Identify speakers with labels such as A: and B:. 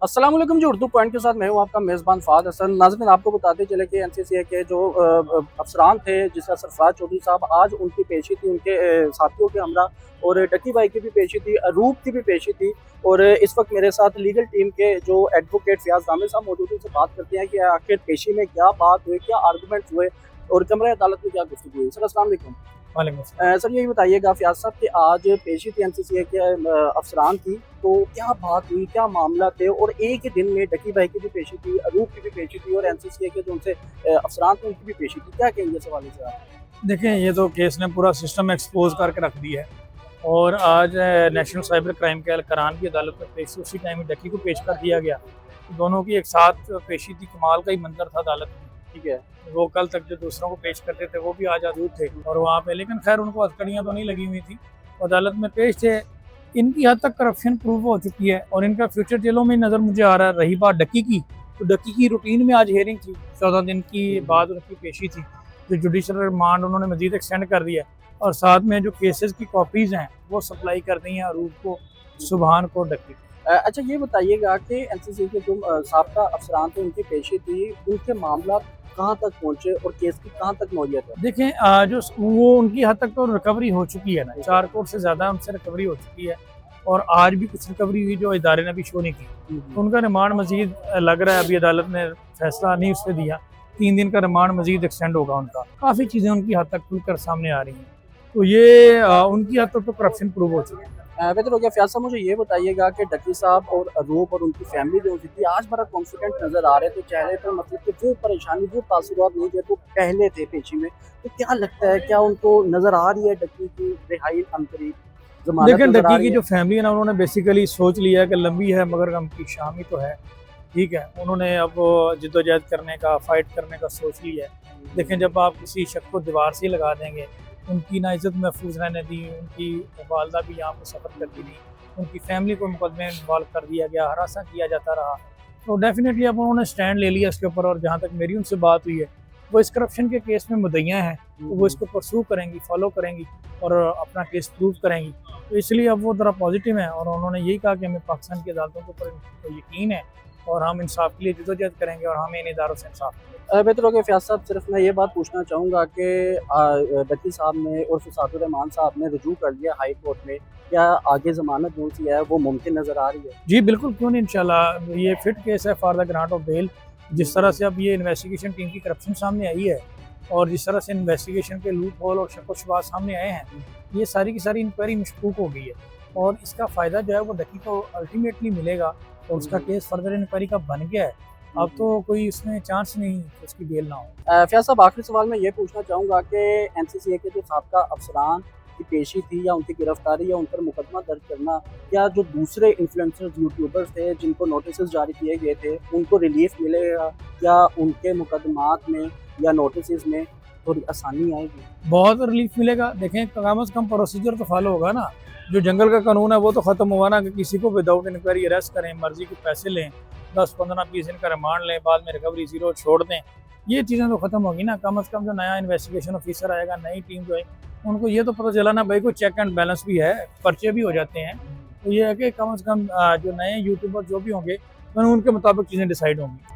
A: अस्सलाम वालेकुम जी। उर्दू पॉइंट के साथ मैं हूँ आपका मेज़बान फ़ाद हसन। नाज़रीन, आपको बताते चले कि एनसीसीए के जो अफसरान थे, जिसका सरफराज चौधरी साहब, आज उनकी पेशी थी उनके साथियों के हमरा, और डक्की भाई की भी पेशी थी, अरूप की भी पेशी थी। और इस वक्त मेरे साथ लीगल टीम के जो एडवोकेट फ़ियाज़ दामिर साहब मौजूद हैं, उनसे बात करते हैं कि आखिर पेशी में क्या बात हुई, क्या आर्गूमेंट्स हुए और कमरे अदालत में क्या गुफ्तगू हुई। सर अस्सलाम वालेकुम।
B: वालेकुम अस्सलाम।
A: सर यही बताइएगा फ़ियाज़ साहब कि आज पेशी थी एनसीसीए के अफसरान की, तो क्या बात हुई, क्या मामला थे? और एक ही दिन में डकी भाई की भी पेशी थी, अरूप की भी पेशी थी और एनसीसीए के जो उनसे अफसरान थे उनकी भी पेशी थी। क्या कहेंगे इस हवाले से आप?
B: देखें, ये तो केस ने पूरा सिस्टम एक्सपोज करके रख दिया है। और आज नेशनल साइबर क्राइम के करान की अदालत में पेश उसी टाइम में डकी को पेश कर दिया गया। दोनों की एक साथ पेशी थी। कमाल का ही मंजर था अदालत में।
A: ठीक है।
B: वो कल तक जो दूसरों को पेश करते थे वो भी आज आजूद थे और वहाँ पे, लेकिन खैर उनको हथकड़ियाँ तो नहीं लगी हुई थी, अदालत में पेश थे। इनकी हद तक करप्शन प्रूव हो चुकी है और इनका फ्यूचर जेलों में नज़र मुझे आ रहा है। रही बात डकी की, तो डकी की रूटीन में आज हेयरिंग थी, 14 दिन की बाद उनकी पेशी थी। जो जुडिशल रिमांड उन्होंने मजीद एक्सटेंड कर दिया और साथ में जो केसेस की कॉपीज़ हैं वो सप्लाई कर दी हैं अरूप को, सुबहान को, डकी को।
A: अच्छा ये बताइएगा कि एनसीसी के जो साबका अफसरान थे उनकी पेशी थी, उनके मामला कहाँ तक पहुँचे और केस की कहाँ तक नौयत है?
B: देखें, जो वो उनकी हद तक तो रिकवरी हो चुकी है ना, 4 करोड़ से ज़्यादा उनसे रिकवरी हो चुकी है और आज भी कुछ रिकवरी हुई जो इदारे ने अभी शो नहीं की। तो उनका रिमांड मजीद लग रहा है, अभी अदालत ने फैसला नहीं उससे दिया, 3 दिन का रिमांड मजीद एक्सटेंड होगा उनका। काफ़ी चीज़ें उनकी हद तक खुलकर सामने आ रही हैं, तो ये उनकी हद तक तो करप्शन प्रूव हो चुकी है।
A: बेहतर हो गया। फ़याज़ साहब मुझे ये बताइएगा कि डकी साहब और अरूप और उनकी फैमिली जो थी आज बड़ा कॉन्फिडेंट नज़र आ रहे थे चेहरे पर, मतलब कि वो परेशानी, वो तासुरात नहीं थे तो पहले थे पेशी में। तो क्या लगता है, क्या उनको नज़र आ रही है डकी की रिहाई अनकरीब, ज़मानत
B: लेकिन
A: नज़र आ
B: डक्की
A: रही
B: की
A: है?
B: जो फैमिली है ना, उन्होंने बेसिकली सोच लिया है कि लंबी है मगर गम की शामी तो है। ठीक है, उन्होंने अब जिद्दोजहद करने का, फाइट करने का सोच लिया है। लेकिन जब आप किसी शख्स को दीवार से ही लगा देंगे, उनकी ना इज्जत महफूज रहने दी, उनकी वालदा भी यहाँ पर सफ़र करती थी, उनकी फैमिली को मुकदमे में इन्वॉल्व कर दिया गया, हरासा किया जाता रहा, तो डेफिनेटली अब उन्होंने स्टैंड ले लिया इसके ऊपर। और जहाँ तक मेरी उनसे बात हुई है, वो इस करप्शन के केस में मुद्दइयाँ हैं, तो वो इसको परसू करेंगी, फॉलो करेंगी और अपना केस प्रूव करेंगी। तो इसलिए अब वो ज़रा पॉजिटिव हैं और उन्होंने यही कहा कि हमें पाकिस्तान की अदालतों के ऊपर तो यकीन है और हम इंसाफ के लिए जद्दोजहद करेंगे और हमें इन इदारों से इंसाफ मिलेगा।
A: बेहतर हो गया। फ़याज़ साहब सिर्फ मैं ये बात पूछना चाहूँगा कि डकी साहब ने और सादुर रहमान साहब ने रुजू कर लिया हाई कोर्ट में, क्या आगे ज़मानत जो सी है वो मुमकिन नज़र आ रही है?
B: जी बिल्कुल, क्यों नहीं, इंशाल्लाह ये फिट केस है for the grant of bail. जिस तरह से अब ये इन्वेस्टिगेशन टीम की करप्शन सामने आई है और जिस तरह से इन्वेस्टिगेशन के लूप होल और शक व शुबहात सामने आए हैं, ये सारी की सारी इंक्वायरी मशकूक हो गई है और इसका फ़ायदा जो है वो डकी को अल्टीमेटली मिलेगा और उसका केस फर्दर इंक्वायरी का बन गया है। अब तो कोई उसमें चांस नहीं कि उसकी बेल ना हो।
A: फ़याज़ साहब आखिरी सवाल मैं ये पूछना चाहूँगा कि एनसीसीए के जो साबका अफसरान की पेशी थी या उनकी गिरफ्तारी या उन पर मुकदमा दर्ज करना, क्या जो दूसरे इन्फ्लुएंसर्स, यूट्यूबर्स थे जिनको नोटिसेस जारी किए गए थे, उनको रिलीफ मिलेगा? क्या उनके मुकदमात में या नोटिसेस में थोड़ी आसानी आएगी?
B: बहुत रिलीफ मिलेगा। देखें, कम से कम प्रोसीजर तो फॉलो होगा ना। जो जंगल का कानून है वो तो ख़त्म हुआ ना कि किसी को विदाउट इंक्वायरी अरेस्ट करें, मर्जी के पैसे लें, 10-15-20 दिन का रिमांड लें, बाद में रिकवरी ज़ीरो छोड़ दें। ये चीज़ें तो ख़त्म होगी ना। कम से कम जो नया इन्वेस्टिगेशन ऑफिसर आएगा, नई टीम जो है, उनको ये तो पता चला ना भाई कोई चेक एंड बैलेंस भी है, पर्चे भी हो जाते हैं। तो ये है कि कम से कम जो नए यूट्यूबर जो भी होंगे, उनके मुताबिक चीज़ें डिसाइड होंगी।